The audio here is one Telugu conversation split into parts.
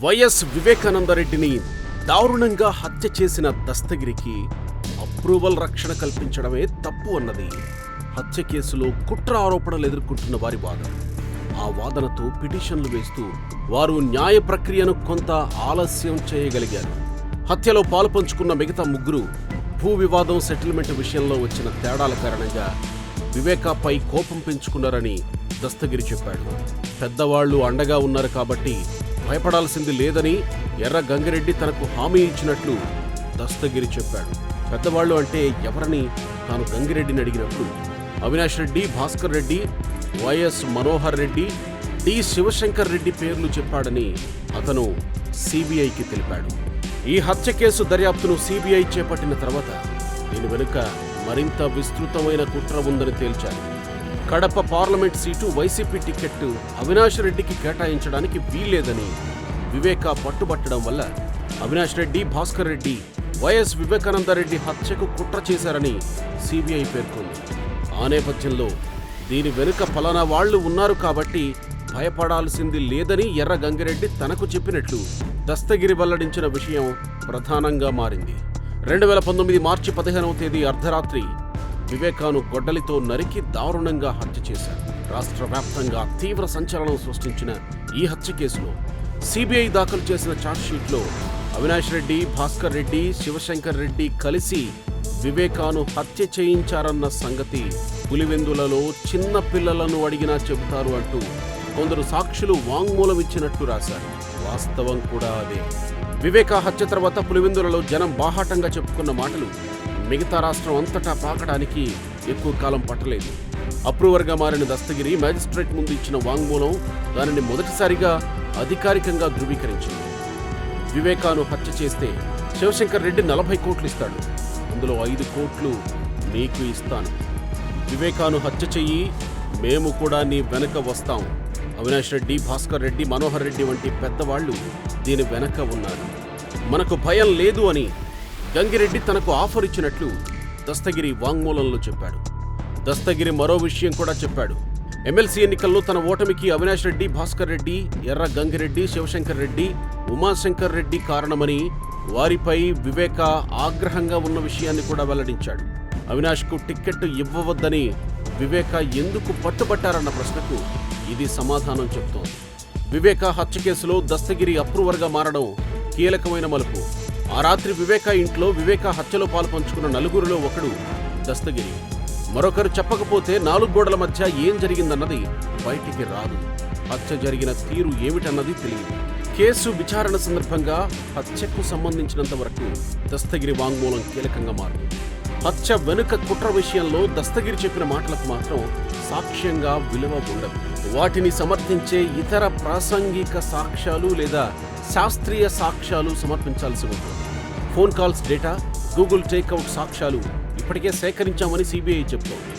వైఎస్ వివేకానందరెడ్డిని దారుణంగా హత్య చేసిన దస్తగిరికి అప్రూవల్ రక్షణ కల్పించడమే తప్పు అన్నది హత్య కేసులో కుట్ర ఆరోపణలు ఎదుర్కొంటున్న వారి వాదన. ఆ వాదనతో పిటిషన్లు వేస్తూ వారు న్యాయ ప్రక్రియను కొంత ఆలస్యం చేయగలిగారు. హత్యలో పాలుపంచుకున్న మిగతా ముగ్గురు భూ వివాదం సెటిల్మెంట్ విషయంలో వచ్చిన తేడాల కారణంగా వివేకాపై కోపం పెంచుకున్నారని దస్తగిరి చెప్పాడు. పెద్దవాళ్లు అండగా ఉన్నారు కాబట్టి భయపడాల్సింది లేదని ఎర్ర గంగిరెడ్డి తనకు హామీ ఇచ్చినట్లు దస్తగిరి చెప్పాడు. పెద్దవాళ్లు అంటే ఎవరని తాను గంగిరెడ్డిని అడిగినప్పుడు అవినాష్ రెడ్డి, భాస్కర్ రెడ్డి, వైఎస్ మనోహర్ రెడ్డి, డి శివశంకర్ రెడ్డి పేర్లు చెప్పాడని అతను సిబిఐకి తెలిపాడు. ఈ హత్య కేసు దర్యాప్తును సిబిఐ చేపట్టిన తర్వాత దీని వెనుక మరింత విస్తృతమైన కుట్ర ఉందని తేల్చారు. Kadapa parliament seat YCP ticket Avinash రెడ్డికి కేటాయించడానికి వీల్లేదని వివేక పట్టుబట్టడం వల్ల అవినాష్ రెడ్డి, భాస్కర్ రెడ్డి వైఎస్ వివేకానందరెడ్డి హత్యకు కుట్ర చేశారని సిబిఐ పేర్కొంది. ఆ నేపథ్యంలో దీని వెనుక ఫలానా వాళ్లు ఉన్నారు కాబట్టి భయపడాల్సింది లేదని ఎర్ర గంగిరెడ్డి తనకు చెప్పినట్లు దస్తగిరి వెల్లడించిన విషయం ప్రధానంగా మారింది. 2019 మార్చి 15వ తేదీ అర్ధరాత్రి వివేకాను గొడ్డలితో నరికి దారుణంగా హత్య చేశారు. రాష్ట్ర వ్యాప్తంగా తీవ్ర సంచలనం సృష్టించిన ఈ హత్య కేసులో సిబిఐ దాఖలు చేసిన ఛార్జ్షీట్లో అవినాష్ రెడ్డి, భాస్కర్ రెడ్డి, శివశంకర్ రెడ్డి కలిసి వివేకాను హత్య చేయించారన్న సంగతి పులివెందులలో చిన్న పిల్లలను అడిగినా చెబుతారు అంటూ కొందరు సాక్షులు వాంగ్మూలం ఇచ్చినట్టు రాశారు. వాస్తవం కూడా అదే. వివేక హత్య తర్వాత పులివెందులలో జనం బాహాటంగా చెప్పుకున్న మాటలు మిగతా రాష్ట్రం అంతటా పాకడానికి ఎక్కువ కాలం పట్టలేదు. అప్రూవర్గా మారిన దస్తగిరి మ్యాజిస్ట్రేట్ ముందు ఇచ్చిన వాంగ్మూలం దానిని మొదటిసారిగా అధికారికంగా ధృవీకరించింది. వివేకాను హత్య చేస్తే శివశంకర్ రెడ్డి 40 కోట్లు ఇస్తాడు, అందులో 5 కోట్లు నీకు ఇస్తాను. వివేకాను హత్య చెయ్యి, మేము కూడా నీ వెనక వస్తాం. అవినాష్ రెడ్డి, భాస్కర్ రెడ్డి, మనోహర్ రెడ్డి వంటి పెద్దవాళ్లు దీని వెనక ఉన్నారు. మనకు భయం లేదు అని గంగిరెడ్డి తనకు ఆఫర్ ఇచ్చినట్లు దస్తగిరి వాంగ్మూలంలో చెప్పాడు. దస్తగిరి మరో విషయం కూడా చెప్పాడు. ఎమ్మెల్సీ ఎన్నికల్లో తన ఓటమికి అవినాష్ రెడ్డి, భాస్కర్ రెడ్డి, ఎర్ర గంగిరెడ్డి, శివశంకర్ రెడ్డి, ఉమాశంకర్ రెడ్డి కారణమని, వారిపై వివేక ఆగ్రహంగా ఉన్న విషయాన్ని కూడా వెల్లడించాడు. అవినాష్కు టిక్కెట్ ఇవ్వవద్దని వివేక ఎందుకు పట్టుబట్టారన్న ప్రశ్నకు ఇది సమాధానం చెప్తోంది. వివేక హత్య కేసులో దస్తగిరి అప్రూవర్గా మారడం కీలకమైన మలుపు. ఆ రాత్రి వివేక ఇంట్లో వివేక హత్యలో పాలుపంచుకున్న నలుగురిలో ఒకడు దస్తగిరి. మరొకరు చెప్పకపోతే 4 గోడల మధ్య ఏం జరిగిందన్నది బయటికి రాదు. హత్య జరిగిన తీరు ఏమిటన్నది తెలియదు. కేసు విచారణ సందర్భంగా హత్యకు సంబంధించినంత వరకు దస్తగిరి వాంగ్మూలం కీలకంగా మారుతుంది. హత్య వెనుక కుట్ర విషయంలో దస్తగిరి చెప్పిన మాటలకు మాత్రం సాక్ష్యంగా విలువ ఉండదు. వాటిని సమర్థించే ఇతర ప్రాసంగిక సాక్ష్యాలు లేదా శాస్త్రీయ సాక్ష్యాలు సమర్పించాల్సి ఉంటుంది. Phone calls data, Google takeout సాక్ష్యాలు ఇప్పటికే సేకరించామని సిబిఐ చెబుతోంది.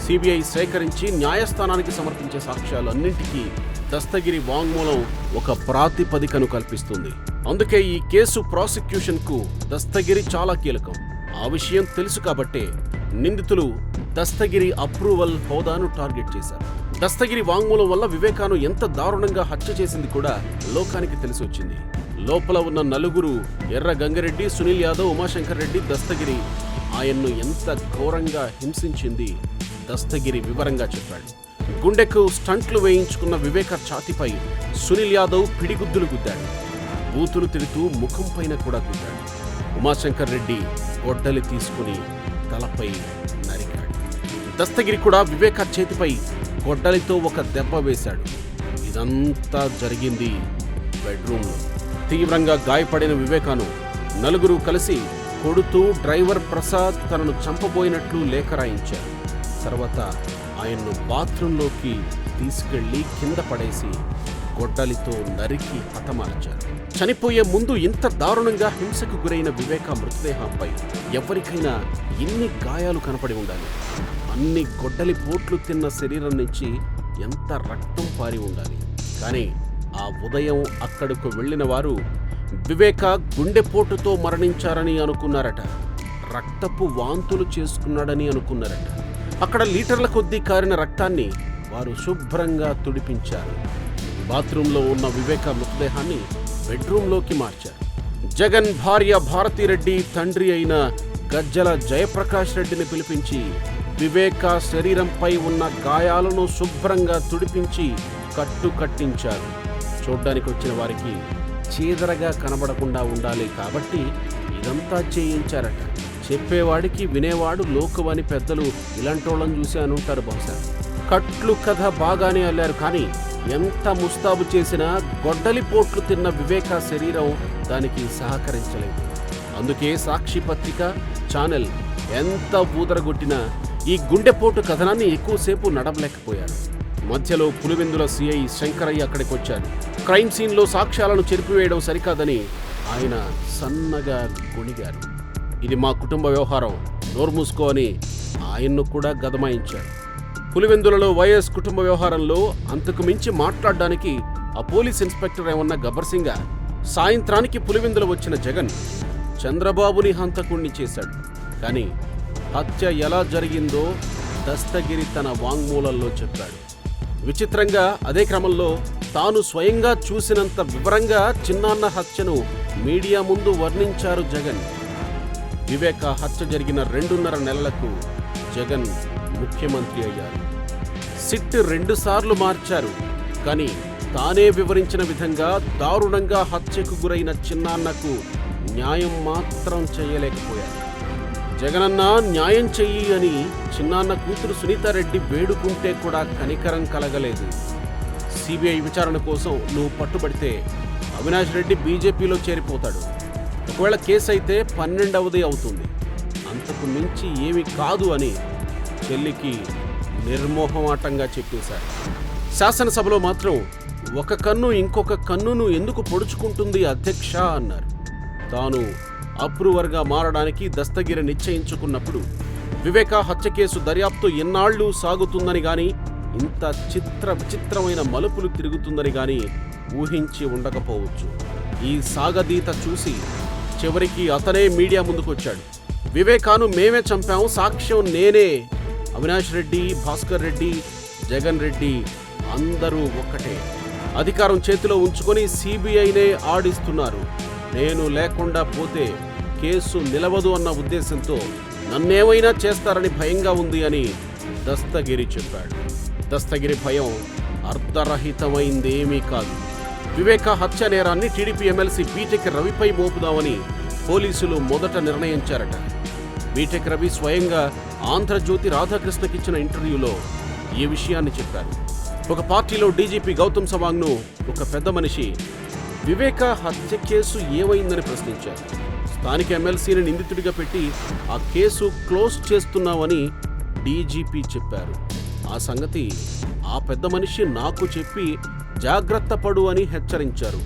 సిబిఐ సేకరించి న్యాయస్థానానికి సమర్పించే సాక్ష్యాలు అన్నింటికీ దస్తగిరి వాంగ్మూలం ఒక ప్రాతిపదికను కల్పిస్తుంది. అందుకే ఈ కేసు ప్రాసిక్యూషన్కు దస్తగిరి చాలా కీలకం. ఆ విషయం తెలుసు కాబట్టే నిందితులు దస్తగిరి అప్రూవల్ హోదాను టార్గెట్ చేశారు. దస్తగిరి వాంగ్మూలం వల్ల వివేకాను ఎంత దారుణంగా హత్య చేసింది కూడా లోకానికి తెలిసొచ్చింది. లోపల ఉన్న నలుగురు ఎర్ర గంగిరెడ్డి, సునీల్ యాదవ్, ఉమాశంకర్ రెడ్డి, దస్తగిరి ఆయన్ను ఎంత ఘోరంగా హింసించింది దస్తగిరి వివరంగా చెప్పాడు. గుండెకు స్టంట్లు వేయించుకున్న వివేక ఛాతిపై సునీల్ యాదవ్ పిడిగుద్దులు గుద్దాడు. బూతులు తిడుతూ ముఖం పైన కూడా గుద్దాడు. ఉమాశంకర్ రెడ్డి గొడ్డలి తీసుకుని తలపై నరికాడు. దస్తగిరి కూడా వివేక చేతిపై గొడ్డలితో ఒక దెబ్బ వేశాడు. ఇదంతా జరిగింది బెడ్రూమ్లో. తీవ్రంగా గాయపడిన వివేకాను నలుగురు కలిసి కొడుతూ డ్రైవర్ ప్రసాద్ తనను చంపబోయినట్లు లేఖ రాయించారు. తర్వాత ఆయన్ను బాత్రూంలోకి తీసుకెళ్లి కింద పడేసి గొడ్డలితో నరికి హతమార్చారు. చనిపోయే ముందు ఇంత దారుణంగా హింసకు గురైన వివేక మృతదేహంపై ఎవరికైనా ఎన్ని గాయాలు కనపడి ఉండాలి? అన్ని గొడ్డలి పోట్లు తిన్న శరీరం నుంచి ఎంత రక్తం పారి ఉండాలి? కానీ ఆ ఉదయం అక్కడకు వెళ్లిన వారు వివేక గుండెపోటుతో మరణించారని అనుకున్నారట. రక్తపు వాంతులు చేసుకున్నాడని అనుకున్నారట. అక్కడ లీటర్ల కొద్దీ కారిన రక్తాన్ని వారు శుభ్రంగా తుడిపించారు. బాత్రూంలో ఉన్న వివేక మృతదేహాన్ని బెడ్రూంలోకి మార్చారు. జగన్ భార్య భారతిరెడ్డి తండ్రి అయిన గజ్జల జయప్రకాష్ రెడ్డిని పిలిపించి వివేక శరీరంపై ఉన్న గాయాలను శుభ్రంగా తుడిపించి కట్టించారు. చూడ్డానికి వచ్చిన వారికి చీదరగా కనబడకుండా ఉండాలి కాబట్టి ఇదంతా చేయించారట. చెప్పేవాడికి వినేవాడు లోకువని పెద్దలు ఇలాంటోళ్ళని చూసి అనుంటారు బహుశా. కట్లు కథ బాగానే అల్లారు, కానీ ఎంత ముస్తాబు చేసినా గొడ్డలిపోట్లు తిన్న వివేక శరీరం దానికి సహకరించలేదు. అందుకే సాక్షి పత్రిక, ఛానల్ ఎంత ఊదరగొట్టినా ఈ గుండెపోటు కథనాన్ని ఎక్కువసేపు నడవలేకపోయారు. మధ్యలో పులివెందుల సిఐ శంకరయ్య అక్కడికొచ్చారు. క్రైమ్ సీన్లో సాక్ష్యాలను చెరిపివేయడం సరికాదని ఆయన సన్నగా గొణిగారు. ఇది మా కుటుంబ వ్యవహారం, నోరు మూసుకో అని ఆయన్ను కూడా గదమాయించారు. పులివెందులలో వైఎస్ కుటుంబ వ్యవహారంలో అంతకు మించి మాట్లాడడానికి ఆ పోలీస్ ఇన్స్పెక్టర్ ఏమన్నా గబ్బర్సింగా? సాయంత్రానికి పులివెందుల వచ్చిన జగన్ చంద్రబాబుని హంతకుణ్ణి చేశాడు. కానీ హత్య ఎలా జరిగిందో దస్తగిరి తన వాంగ్మూలంలో చెప్పాడు. విచిత్రంగా అదే క్రమంలో తాను స్వయంగా చూసినంత వివరంగా చిన్నాన్న హత్యను మీడియా ముందు వర్ణించారు జగన్. వివేక హత్య జరిగిన 2.5 నెలలకు జగన్ ముఖ్యమంత్రి అయ్యారు. సిట్ 2 సార్లు మార్చారు. కానీ తానే వివరించిన విధంగా దారుణంగా హత్యకు గురైన చిన్నాన్నకు న్యాయం మాత్రం చేయలేకపోయారు. జగనన్న న్యాయం చెయ్యి అని చిన్నాన్న కూతురు సునీతారెడ్డి వేడుకుంటే కూడా కనికరం కలగలేదు. సిబిఐ విచారణ కోసం నువ్వు పట్టుబడితే అవినాష్ రెడ్డి బీజేపీలో చేరిపోతాడు. ఒకవేళ కేసు అయితే 12వది అవుతుంది. అంతకు మించి ఏమీ కాదు అని చెల్లికి నిర్మోహమాటంగా చెప్పేశారు. శాసనసభలో మాత్రం ఒక కన్ను ఇంకొక కన్నును ఎందుకు పొడుచుకుంటుంది అధ్యక్ష అన్నారు. తాను అప్రూవర్గా మారడానికి దస్తగిరి నిశ్చయించుకున్నప్పుడు వివేక హత్య కేసు దర్యాప్తు ఎన్నాళ్లు సాగుతుందని గాని, ఇంత విచిత్రమైన మలుపులు తిరుగుతుందని గాని ఊహించి ఉండకపోవచ్చు. ఈ సాగదీత చూసి చివరికి అతనే మీడియా ముందుకొచ్చాడు. వివేకాను మేమే చంపాము, సాక్ష్యం నేనే. అవినాష్ రెడ్డి, భాస్కర్ రెడ్డి, జగన్ రెడ్డి అందరూ ఒక్కటే. అధికారం చేతిలో ఉంచుకొని సిబిఐనే ఆడిస్తున్నారు. నేను లేకుండా పోతే కేసు నిలవదు అన్న ఉద్దేశంతో నన్నేమైనా చేస్తారని భయంగా ఉంది అని దస్తగిరి చెప్పాడు. దస్తగిరి భయం అర్ధరహితమైందేమీ కాదు. వివేక హత్య నేరాన్ని టీడీపీ ఎమ్మెల్సీ బీటెక్ రవిపై మోపుదామని పోలీసులు మొదట నిర్ణయించారట. బీటెక్ రవి స్వయంగా ఆంధ్రజ్యోతి రాధాకృష్ణకిచ్చిన ఇంటర్వ్యూలో ఈ విషయాన్ని చెప్పారు. ఒక పార్టీలో డీజీపీ గౌతమ్ సవాంగ్ను ఒక పెద్ద మనిషి వివేక హత్య కేసు ఏమైందని ప్రశ్నించారు. స్థానిక ఎమ్మెల్సీని నిందితుడిగా పెట్టి ఆ కేసు క్లోజ్ చేస్తున్నామని డీజీపీ చెప్పారు. ఆ సంగతి ఆ పెద్ద మనిషి నాకు చెప్పి జాగ్రత్త పడు అని హెచ్చరించారు.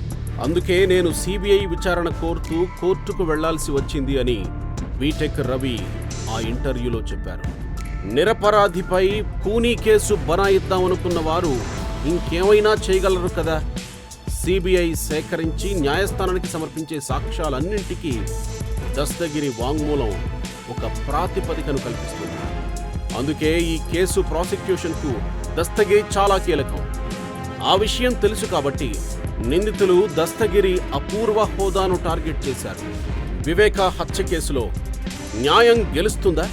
అందుకే నేను సిబిఐ విచారణ కోరుతూ కోర్టుకు వెళ్లాల్సి వచ్చింది అని బీటెక్ రవి ఆ ఇంటర్వ్యూలో చెప్పారు. నిరపరాధిపై కూనీ కేసు బనాయిద్దామనుకున్న వారు ఇంకేమైనా చేయగలరు కదా. సిబిఐ సేకరించి న్యాయస్థానానికి సమర్పించే సాక్ష్యాలన్నింటికీ దస్తగిరి వాంగ్మూలం ఒక ప్రాతిపదికను కల్పిస్తుంది. అందుకే ఈ కేసు ప్రాసిక్యూషన్కు దస్తగిరి చాలా కీలకం. ఆ విషయం తెలుసు కాబట్టి నిందితులు దస్తగిరి అపూర్వ హోదాను టార్గెట్ చేశారు. వివేక హత్య కేసులో న్యాయం గెలుస్తుందా?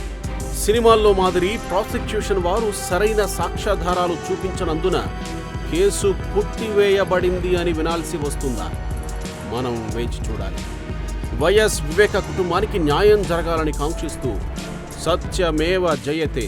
సినిమాల్లో మాదిరి ప్రాసిక్యూషన్ వారు సరైన సాక్ష్యాధారాలు చూపించనందున కేసు పుట్టివేయబడింది అని వినాల్సి వస్తుందా? మనం వేచి చూడాలి. వైఎస్ వివేక కుటుంబానికి న్యాయం జరగాలని కాంక్షిస్తూ సత్యమేవ జయతే.